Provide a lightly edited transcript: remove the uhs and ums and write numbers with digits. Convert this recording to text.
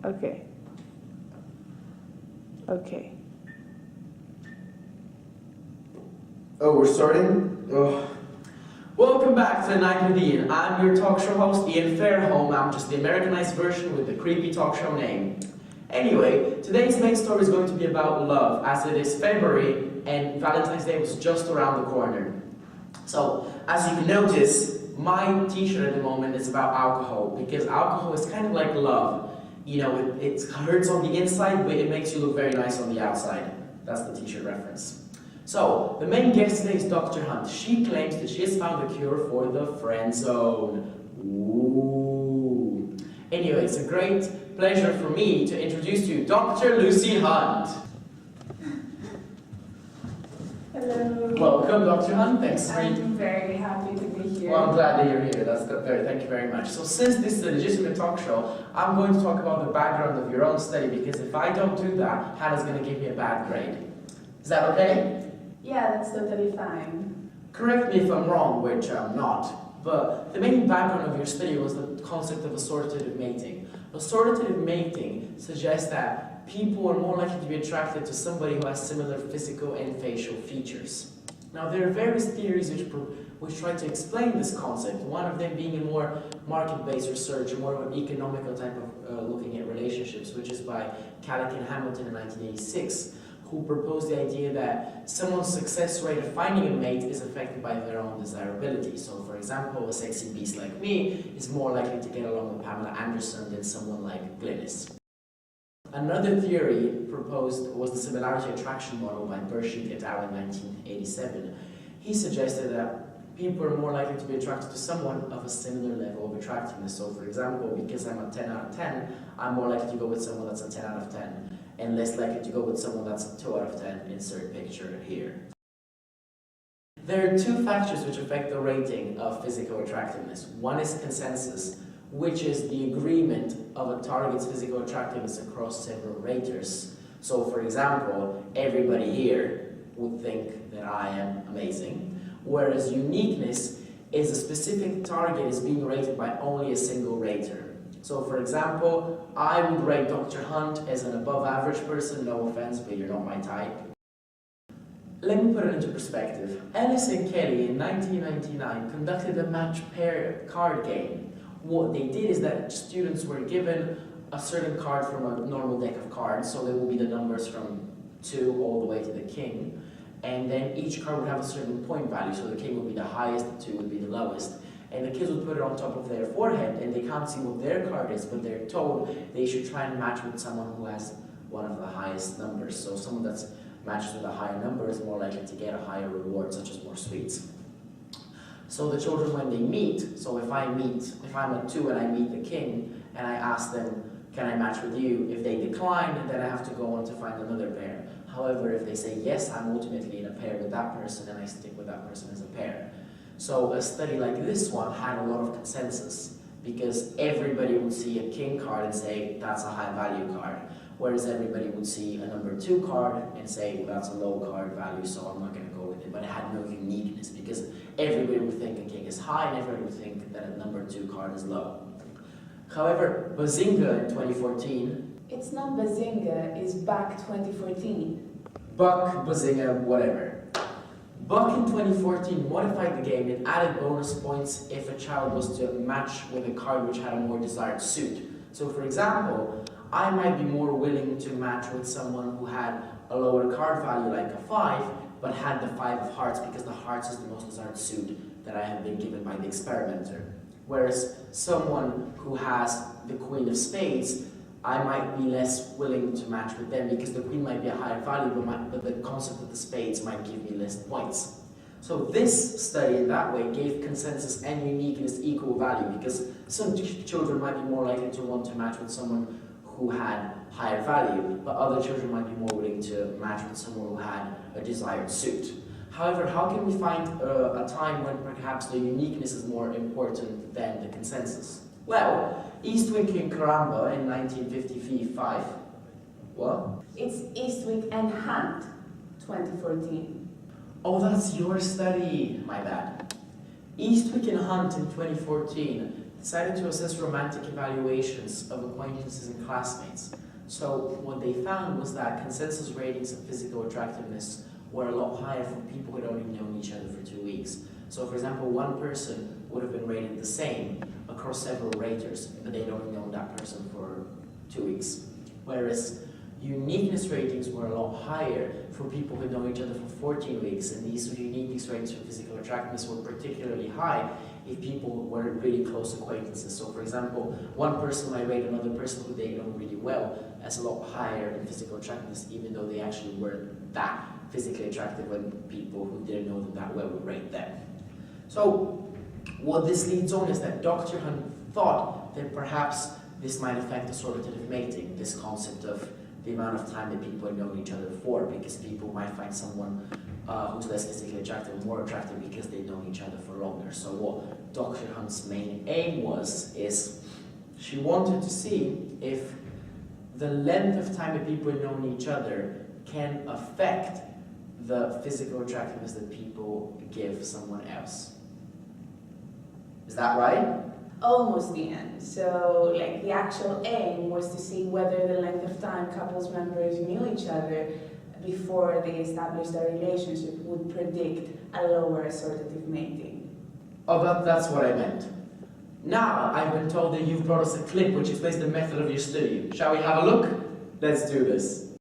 Okay. Okay. Oh, we're starting? Oh. Welcome back to The Night with Ian. I'm your talk show host, Ian Fairholm. I'm just the Americanized version with the creepy talk show name. Anyway, today's main story is going to be about love, as it is February and Valentine's Day was just around the corner. So, as you can notice, my t-shirt at the moment is about alcohol, because alcohol is kind of like love. You know, it hurts on the inside, but it makes you look very nice on the outside. That's the t-shirt reference. So, the main guest today is Dr. Hunt. She claims that she has found a cure for the friend zone. Ooh. Anyway, it's a great pleasure for me to introduce to you Dr. Lucy Hunt. Hello. Welcome, Dr. Hunt. Thanks for I'm very happy to be here. Well, I'm glad that you're here. That's good. Thank you very much. So, since this is a legitimate talk show, I'm going to talk about the background of your own study, because if I don't do that, Hannah's going to give me a bad grade. Is that okay? Yeah, that's totally fine. Correct me if I'm wrong, which I'm not, but the main background of your study was the concept of assortative mating. Assortative mating suggests that people are more likely to be attracted to somebody who has similar physical and facial features. Now, there are various theories which try to explain this concept, one of them being a more market-based research, more of an economical type of looking at relationships, which is by Calick and Hamilton in 1986. Who proposed the idea that someone's success rate of finding a mate is affected by their own desirability. So, for example, a sexy beast like me is more likely to get along with Pamela Anderson than someone like Glynis. Another theory proposed was the similarity attraction model by Bershik et al. In 1987. He suggested that people are more likely to be attracted to someone of a similar level of attractiveness. So, for example, because I'm a 10 out of 10, I'm more likely to go with someone that's a 10 out of 10. And less likely to go with someone that's a 2 out of 10, insert picture here. There are two factors which affect the rating of physical attractiveness. One is consensus, which is the agreement of a target's physical attractiveness across several raters. So, for example, everybody here would think that I am amazing, whereas uniqueness is a specific target is being rated by only a single rater. So, for example, I would rate Dr. Hunt as an above-average person, no offense, but you're not my type. Let me put it into perspective. Ellis and Kelly in 1999 conducted a match pair card game. What they did is that students were given a certain card from a normal deck of cards, so there will be the numbers from 2 all the way to the king, and then each card would have a certain point value, so the king would be the highest, the 2 would be the lowest. And the kids would put it on top of their forehead, and they can't see what their card is, but they're told they should try and match with someone who has one of the highest numbers. So someone that's matches with a higher number is more likely to get a higher reward, such as more sweets. So the children, when they meet, so if I'm a 2 and I meet the king, and I ask them, can I match with you? If they decline, then I have to go on to find another pair. However, if they say yes, I'm ultimately in a pair with that person, and I stick with that person as a pair. So a study like this one had a lot of consensus, because everybody would see a king card and say, that's a high value card. Whereas everybody would see a number 2 card and say, well, that's a low card value, so I'm not going to go with it. But it had no uniqueness, because everybody would think a king is high, and everybody would think that a number 2 card is low. However, Bazinga in 2014... It's not Bazinga, it's Buck 2014. Buck, Bazinga, whatever. Buck in 2014 modified the game and added bonus points if a child was to match with a card which had a more desired suit. So, for example, I might be more willing to match with someone who had a lower card value like a 5, but had the 5 of hearts, because the hearts is the most desired suit that I have been given by the experimenter. Whereas someone who has the queen of spades, I might be less willing to match with them, because the queen might be a higher value, but the concept of the spades might give me less points. So this study in that way gave consensus and uniqueness equal value, because some children might be more likely to want to match with someone who had higher value, but other children might be more willing to match with someone who had a desired suit. However, how can we find a time when perhaps the uniqueness is more important than the consensus? Well, Eastwick and Karamba in 1955. What? It's Eastwick and Hunt, 2014. Oh, that's your study. My bad. Eastwick and Hunt in 2014 decided to assess romantic evaluations of acquaintances and classmates. So what they found was that consensus ratings of physical attractiveness were a lot higher for people who had only known each other for 2 weeks. So for example, one person would have been rated the same across several raters, but they'd only known that person for 2 weeks. Whereas uniqueness ratings were a lot higher for people who know each other for 14 weeks, and these uniqueness ratings for physical attractiveness were particularly high if people were really close acquaintances. So for example, one person might rate another person who they know really well as a lot higher in physical attractiveness, even though they actually weren't that physically attractive when people who didn't know them that well would rate them. So what this leads on is that Dr. Hunt thought that perhaps this might affect assortative mating, this concept of the amount of time that people have known each other for, because people might find someone who's less physically attractive more attractive because they've known each other for longer. So what Dr. Hunt's main aim is she wanted to see if the length of time that people have known each other can affect the physical attractiveness that people give someone else. Is that right? Almost the end. So, like, the actual aim was to see whether the length of time couples members knew each other before they established a relationship would predict a lower assortative mating. Oh, that's what I meant. Now, I've been told that you've brought us a clip which explains the method of your study. Shall we have a look? Let's do this.